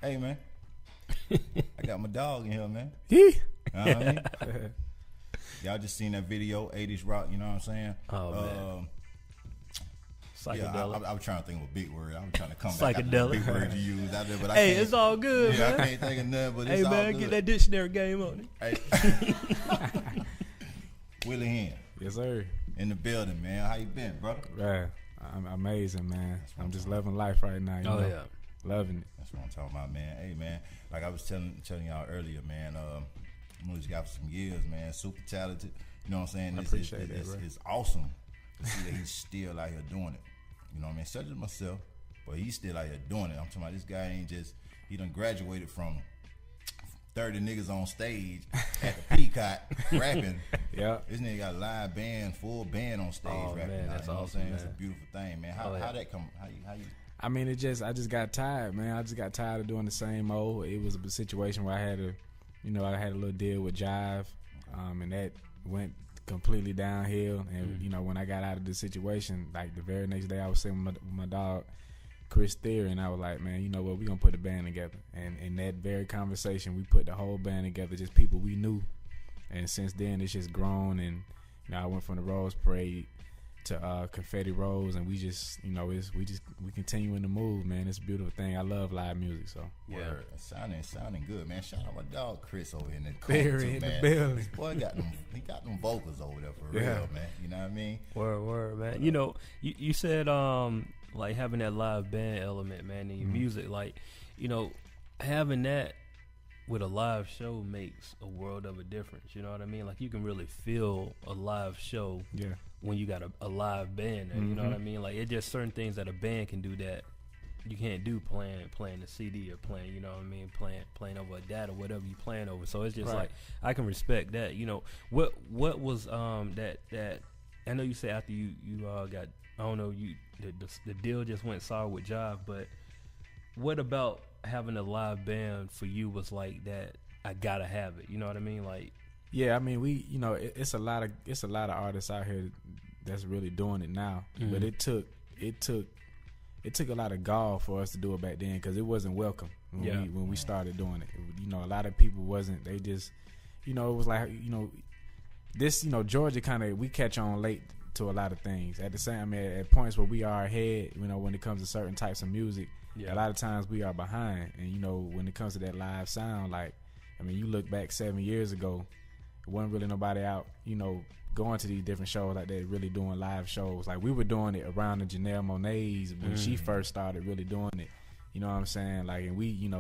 Hey, man. I got my dog in here, man. Yeah. You know what I mean? Y'all just seen that video, 80s rock, you know what I'm saying? Oh, man. Yeah, I was trying to think of a big word. I was trying to come back Psychedelic. to the big word you used out there, but I Hey, can't. it's all good, Yeah, man. I can't think of nothing, but Hey, it's all man, good. get that dictionary game on it. Hey. Willie Hyn Yes, sir. in the building, man. How you been, brother? Yeah, I'm amazing, man. I'm just loving life right now. You know? Loving it. That's what I'm talking about, man. Hey, man, like I was telling y'all earlier, man. I know this guy for some years, man. Super talented. You know what I'm saying? I appreciate that, bro. It's awesome to see that he's still out here doing it. You know what I mean? Such as myself, but he's still out here doing it. I'm talking about this guy ain't just, he done graduated from 30 niggas on stage at the Peacock rapping. Yeah. This nigga got a live band, full band on stage rapping. Man, that's you know awesome, what I'm saying? man. It's a beautiful thing, man. How that come? How you? I mean, I just got tired, man. I just got tired of doing the same old. It was a situation where I had a little deal with Jive, and that went completely downhill. And when I got out of the situation, like the very next day, I was sitting with my dog Chris Theory, and I was like, man, you know what? We gonna put a band together. And in that very conversation, we put the whole band together, just people we knew. And since then, it's just grown. And I went from the Rose Parade to Confetti Rose, and we just, we continuing to move, man. It's a beautiful thing. I love live music, so yeah, sounding good, man. Shout out my dog Chris over in the corner, Theory in the building. This boy got them vocals over there for real, man. You know what I mean? Word, man. You said like having that live band element, man, in your music, like, having that with a live show makes a world of a difference. You know what I mean? Like, you can really feel a live show when you got a live band there, you know what I mean? Like, it's just certain things that a band can do that you can't do playing the CD or playing, you know what I mean, playing over a DAT or whatever you playing over. So it's just like, I can respect that. What was that I know you say after you got, I don't know, the deal just went sour with Jive, but what about having a live band for you was like that? I gotta have it. You know what I mean? Like, yeah, I mean, we, it's a lot of artists out here that's really doing it now, but it took a lot of gall for us to do it back then because it wasn't welcome when we started doing it. A lot of people wasn't. They just, it was like, this, Georgia kind of, we catch on late to a lot of things. At the same, I mean, at points where we are ahead, when it comes to certain types of music, a lot of times we are behind. And, when it comes to that live sound, like, I mean, you look back 7 years ago, it wasn't really nobody out, going to these different shows like that, really doing live shows. Like, we were doing it around the Janelle Monáe's when she first started really doing it. You know what I'm saying? Like, and we,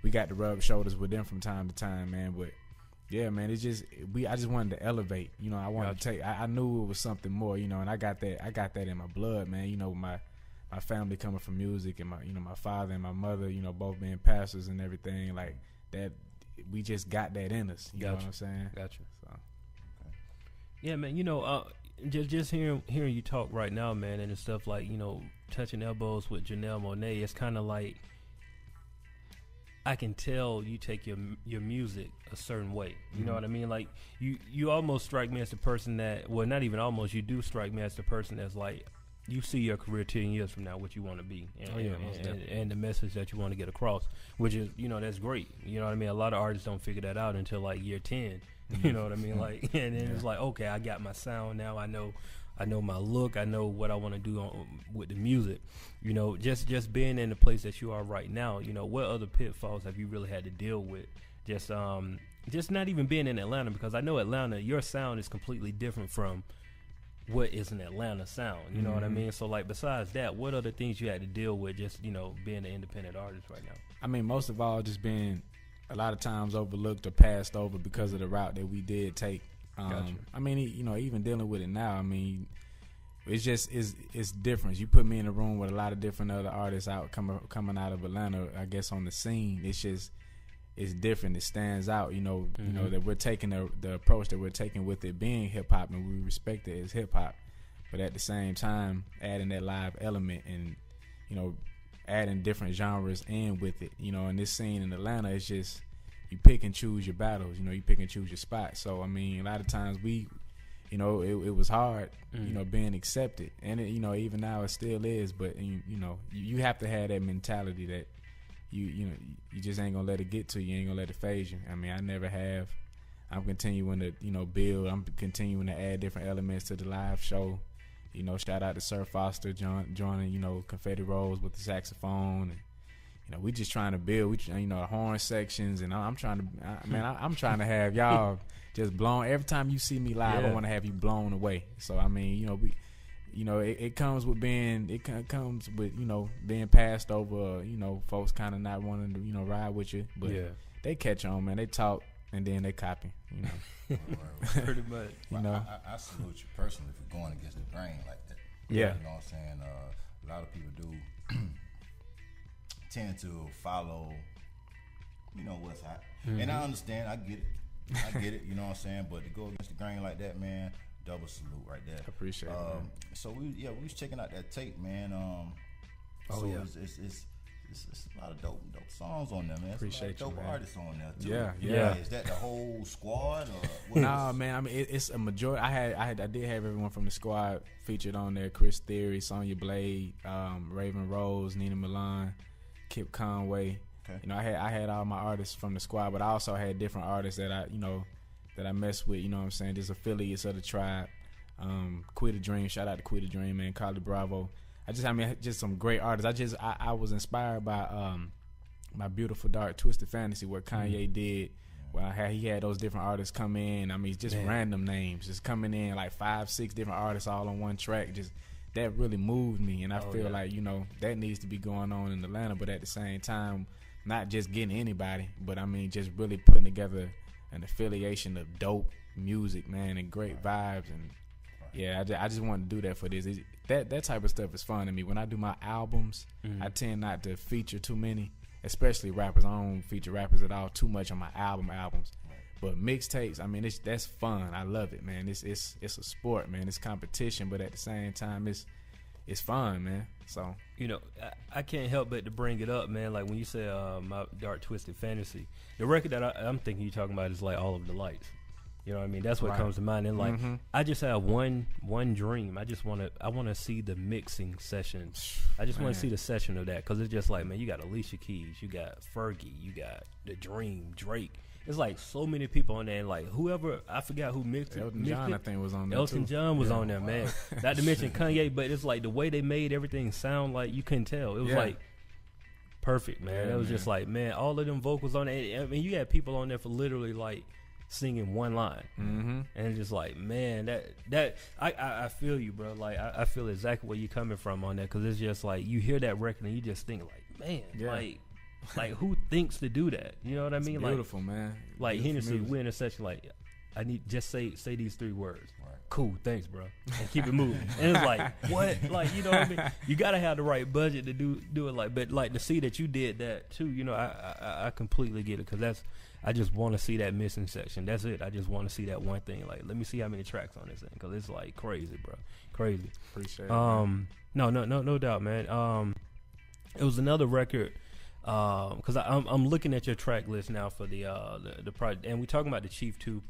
we got to rub shoulders with them from time to time, man. But yeah, man, it's just I just wanted to elevate. I wanted to take. I knew it was something more. And I got that in my blood, man. My family coming from music, and my father and my mother, both being pastors and everything like that. We just got that in us. You know what I'm saying? Gotcha. So. Yeah, man. Just hearing you talk right now, man, and stuff like, touching elbows with Janelle Monáe, it's kind of like I can tell you take your music a certain way. You know what I mean? Like, you almost strike me as the person that, well, not even almost, you do strike me as the person that's like, you see your career 10 years from now, what you want to be, and the message that you want to get across, which is, that's great. You know what I mean? A lot of artists don't figure that out until like year 10. You know what I mean? Like, and then it's like, okay, I got my sound now. I know my look. I know what I want to do with the music. Just being in the place that you are right now. What other pitfalls have you really had to deal with? Just not even being in Atlanta, because I know Atlanta, your sound is completely different from what is an Atlanta sound. You know what I mean? So, like, besides that, what other things you had to deal with just, being an independent artist right now? I mean, most of all, just being a lot of times overlooked or passed over because of the route that we did take. Gotcha. I mean, even dealing with it now, I mean, it's just, it's different. You put me in a room with a lot of different other artists coming out of Atlanta, I guess, on the scene. It's just, it's different. It stands out, that we're taking the approach that we're taking with it being hip hop, and we respect it as hip hop, but at the same time adding that live element and adding different genres in with it. In this scene in Atlanta, it's just you pick and choose your battles. You pick and choose your spots. So I mean, a lot of times we, it was hard, being accepted, and it, even now it still is. But you have to have that mentality that you know, you just ain't gonna let it get to you. You ain't gonna let it phase you. I mean, I never have. I'm continuing to, you know, build. I'm continuing to add different elements to the live show. You know, shout out to Sir Foster joining, you know, Confetti Rolls with the saxophone. And, you know, we just trying to build. We, you know, the horn sections, and I'm trying to, I'm trying to have y'all just blown. Every time you see me live, I want to have you blown away. So I mean, you know, it comes with being, you know, being passed over. You know, folks kind of not wanting to, you know, ride with you, but they catch on, man. They talk and then they copy. You know, pretty much. You know, I salute you personally for going against the grain like that. Yeah, you know what I'm saying. A lot of people do tend to follow, you know, what's hot, and I understand. I get it. You know what I'm saying. But to go against the grain like that, man, double salute right there. I appreciate it. Man. So we was checking out that tape, man. It's a lot of dope songs on there, man. Appreciate dope you, man. artists on there too. Yeah. Is that the whole squad? Or Nah, man. I mean, it's a majority. I did have everyone from the squad featured on there: Chris Theory, Sonya Blade, Raven Rose, Nina Milan, Kip Conway. Okay. You know, I had all my artists from the squad, but I also had different artists that I mess with. You know what I'm saying? Just affiliates of the tribe. Quita Dream, shout out to Quita Dream, man. Carly Bravo. Just some great artists. I was inspired by My Beautiful Dark Twisted Fantasy, what Kanye did. Well, he had those different artists come in. I mean, just random names, just coming in like 5-6 different artists all on one track. Just that really moved me, and I feel like, you know, that needs to be going on in Atlanta. But at the same time, not just getting anybody, but I mean, just really putting together an affiliation of dope music, man, and great vibes. And yeah, I just wanted to do that for this. That type of stuff is fun to me. When I do my albums, I tend not to feature too many, especially rappers. I don't feature rappers at all too much on my albums. But mixtapes, I mean, that's fun. I love it, man. It's a sport, man. It's competition, but at the same time, it's fun, man. So, you know, I can't help but to bring it up, man. Like when you say My Dark Twisted Fantasy, the record that I'm thinking you're talking about is like All of the Lights. You know what I mean? That's what comes to mind. And like, I just have one dream. I want to see the mixing sessions. I just want to see the session of that, because it's just like, man, you got Alicia Keys, you got Fergie, you got The Dream, Drake. It's like so many people on there, and like whoever, I forgot who mixed it. Elton John, I think, was on there. Elton John was on there, man. Not to mention Kanye, but it's like the way they made everything sound, like you couldn't tell. It was like perfect, man. It was just like, man, all of them vocals on there. I mean, you had people on there for literally like singing one line, and it's just like, man, that I feel you, bro. Like I feel exactly where you're coming from on that, because it's just like you hear that record and you just think like, man, like who thinks to do that? You know what I mean? It's beautiful, man. Like Hennessy, we're in a session like, I need just say these 3 words. Right. Cool, thanks, bro, and keep it moving. And it's like, what? Like, you know what I mean? You gotta have the right budget to do it. Like, but like to see that you did that too, you know, I completely get it, because I just want to see that missing section. That's it. I just want to see that one thing. Like, let me see how many tracks on this thing, because it's like crazy, bro, crazy. Appreciate it. Man. No doubt, man. It was another record. Because I'm looking at your track list now for the project, and we're talking about the Chief 2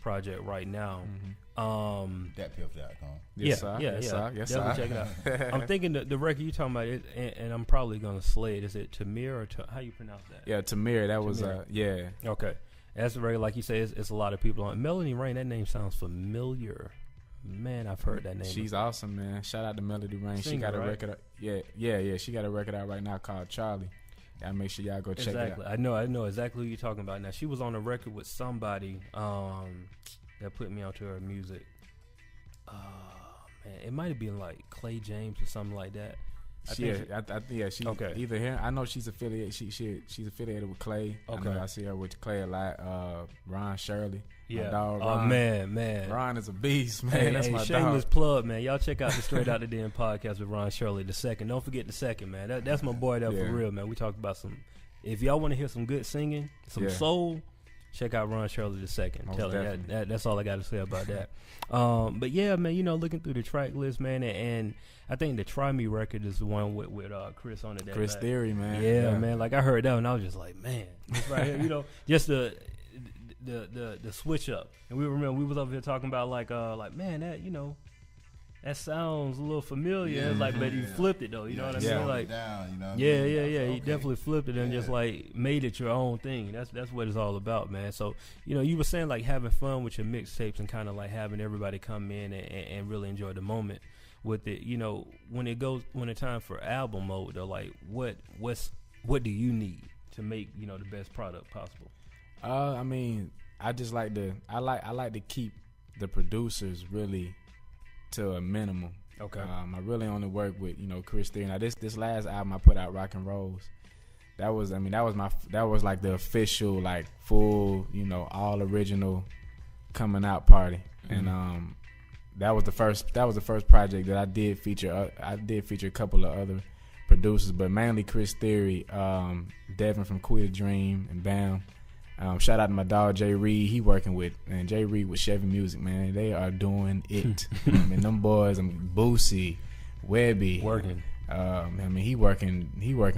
project right now. Thatpiff.com. Yes, sir. Definitely check it out. I'm thinking the record you're talking about, and I'm probably gonna slay it. Is it Tamir or how you pronounce that? Yeah, Tamir. That was Okay, that's very, like you say, it's a lot of people on. Melanie Rain. That name sounds familiar. Man, I've heard that name. She's before. awesome, man. Shout out to Melody Rain. Singer, she got a right? record. Yeah. She got a record out right now called Charlie. Gotta make sure y'all go check it out. I know exactly who you're talking about. Now, she was on a record with somebody that put me onto her music. Man, it might have been like Clay James or something like that. She okay. Either here, I know she's affiliated. She's affiliated with Clay. Okay, I see her with Clay a lot. Ron Shirley. Yeah. My dog, Ron. Man. Ron is a beast, man. That's my shameless dog. plug, man. Y'all check out the Straight Out the Den podcast with Ron Shirley the second. Don't forget the second, man. That's my boy there for real, man. We talked about some. If y'all want to hear some good singing, some soul, check out Ron Shirley the second. That's all I got to say about that. But yeah, man, you know, looking through the track list, man, and I think the Try Me record is the one with Chris on it. Chris Theory, man. Yeah, man. Like I heard that and I was just like, man, this right here, you know, just the switch up. And we remember we was over here talking about like man, that, you know, that sounds a little familiar. It's like, but he flipped it though. You know what I mean? Like, down, you know what yeah. I mean? He definitely flipped it and just like made it your own thing. That's what it's all about, man. So you were saying like having fun with your mixtapes and kind of like having everybody come in and really enjoy the moment with it. When it's time for album mode, though, like what do you need to make the best product possible? I mean, I just like I like to keep the producers really to a minimum. Okay. I really only work with Chris Theory. Now this last album I put out, Rock and Rolls, that was like the official like full all original coming out party, and that was the first project that I did feature. I did feature a couple of other producers, but mainly Chris Theory, Devin from Queer Dream, and Bam. Shout out to my dog Jay Reed. He working with Jay Reed with Chevy Music, man. They are doing it. I mean, them boys, Boosie, Webby, working. I mean, he working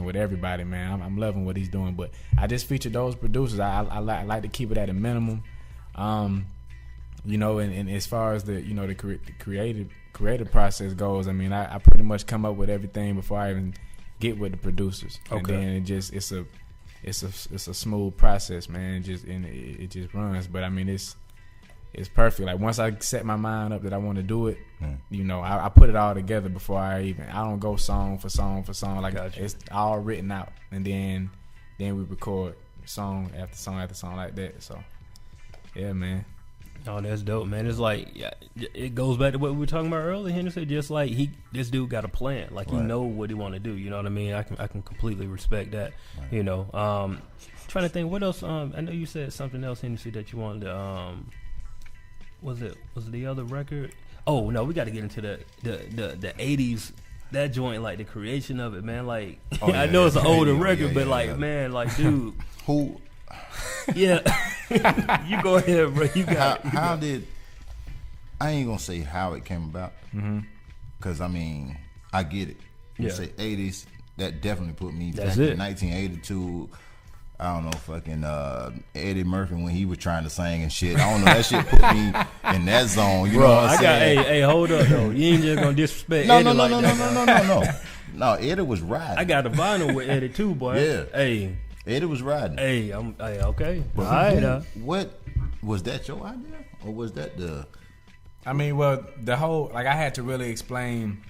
with everybody, man. I'm loving what he's doing. But I just featured those producers. I like to keep it at a minimum. And as far as the creative process goes, I mean, I pretty much come up with everything before I even get with the producers. Okay. And then it's a smooth process, man. It just runs. But I mean, it's perfect. Like once I set my mind up that I want to do it, I put it all together before I don't go song for song for song. Like Gotcha. It's all written out, and then we record song after song after song like that. So yeah, man. Oh, that's dope, man. It's like it goes back to what we were talking about earlier. Henry, just like this dude got a plan. Like he know what he want to do. You know what I mean? I can completely respect that. Right. Trying to think what else. I know you said something else, Henry, that you wanted to. Was it the other record? Oh no, we got to get into the 80s. That joint, like the creation of it, man. Like I know it's an older record, but like man, like dude, who? Yeah. You go ahead, bro. You got how did I ain't gonna say how it came about, because I mean I get it. You say 80s, that definitely put me back in 1982. I don't know, fucking Eddie Murphy when he was trying to sing and shit. I don't know, that shit put me in that zone. You know what I'm saying? Hey, hold up though. You ain't just gonna disrespect No, Eddie no, no, like no, that. no, no, no, no. No, Eddie was riding. I got a vinyl with Eddie too, boy. Yeah. Hey. Eddie was riding. Hey, okay. But all right. What was that your idea, or was that the? I mean, well, the whole I had to really explain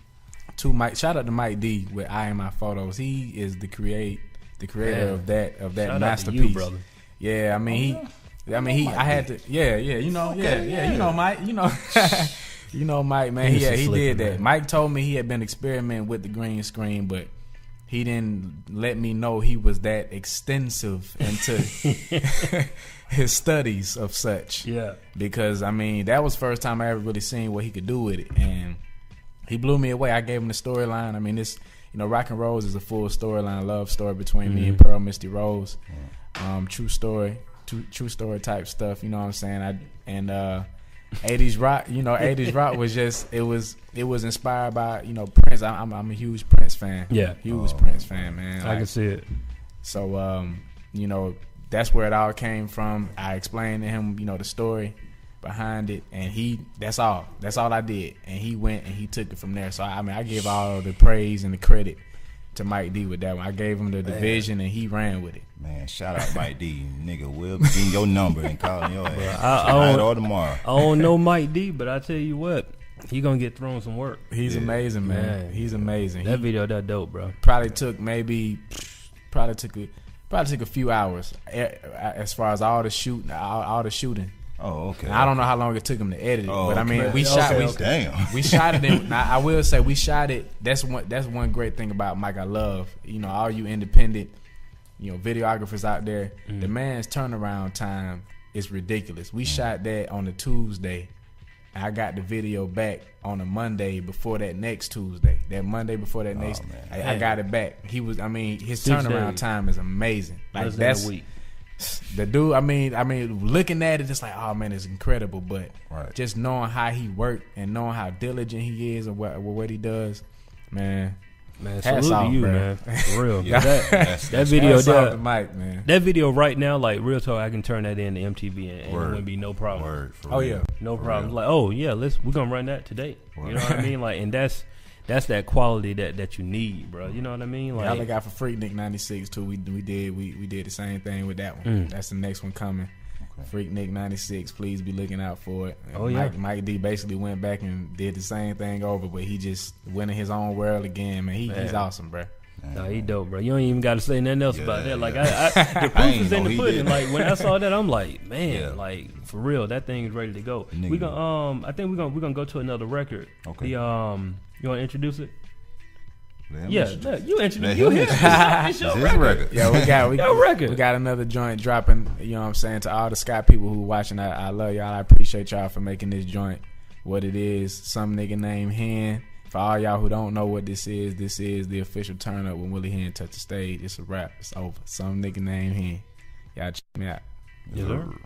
to Mike. Shout out to Mike D with I Am My Photos. He is the creator of that Shout masterpiece, out to you, brother. Yeah, I mean I had to. Yeah, you know, you know, Mike, you know. You know, Mike, man, he did that. Man. Mike told me he had been experimenting with the green screen, but he didn't let me know he was that extensive into his studies of such. Yeah. Because, I mean, that was the first time I ever really seen what he could do with it. And he blew me away. I gave him the storyline. I mean, this, Rock and Rose is a full storyline, love story between me and Pearl Misty Rose. True story type stuff, you know what I'm saying? 80s rock, 80s rock was just it was inspired by Prince. I'm a huge Prince fan. Yeah, huge Prince fan, man. I can see it. So that's where it all came from. I explained to him the story behind it, and that's all I did, and he went and he took it from there. So I give all the praise and the credit to Mike D with that one. I gave him the division and he ran with it. Man, shout out Mike D, nigga. We'll be getting your number and calling your ass tonight or tomorrow. I don't know Mike D, but I tell you what, he gonna get thrown some work. He's amazing, man. He's amazing. That video, that dope, bro. Probably took a few hours as far as all the shooting. Oh, okay. Now, I don't know how long it took him to edit it, but I mean, we shot it. Now, I will say we shot it. That's one great thing about Mike. I love all you independent videographers out there. The man's turnaround time is ridiculous. We shot that on a Tuesday. I got the video back on a Monday before that next Tuesday. That Monday before that next, I got it back. His turnaround time is amazing. Like that's a week. The dude, I mean, looking at it, it's like, oh man, it's incredible. But just knowing how he worked and knowing how diligent he is and what he does, man, Man, Hats salute off, to you, bro. man. For real. Yeah. That That's video, Hats off that, the mic, man. that video right now, like real talk, I can turn that in to MTV and it Word. wouldn't be no problem. Word. For Oh real. yeah. No For problem. real. Like, oh yeah, we're gonna run that today. You know what I mean? Like, and that's that quality that you need, bro. You know what I mean? Y'all Like, look out for Freaknik 96 too. We did the same thing with that one. That's the next one coming. Okay. Freaknik 96. Please be looking out for it. And Oh, yeah. Mike D basically went back and did the same thing over, but he just went in his own world again. Man, he's Man. awesome, bro. no, he dope, bro. You don't even got to say nothing else Yeah, about that. Like, yeah. the I proof ain't is in know the he pudding. did. Like, when I saw that, I'm like, man, Yeah. like for real, that thing is ready to go. Nigga. We gonna, I think we're gonna go to another record. Okay. The you want to introduce it? Let him Yeah, introduce- look, you introduce. Let You him here? introduce- It's your It's his record. record. Yeah, we Your record. got another joint dropping. You know what I'm saying, to all the Sky people who watching. I love y'all. I appreciate y'all for making this joint what it is. Some nigga named Hyn. For all y'all who don't know what this is the official turn up when Willie Hyn touched the stage. It's a wrap. It's over. Some nigga named Hyn. Y'all check me out. Yes, sir. Yes, sir.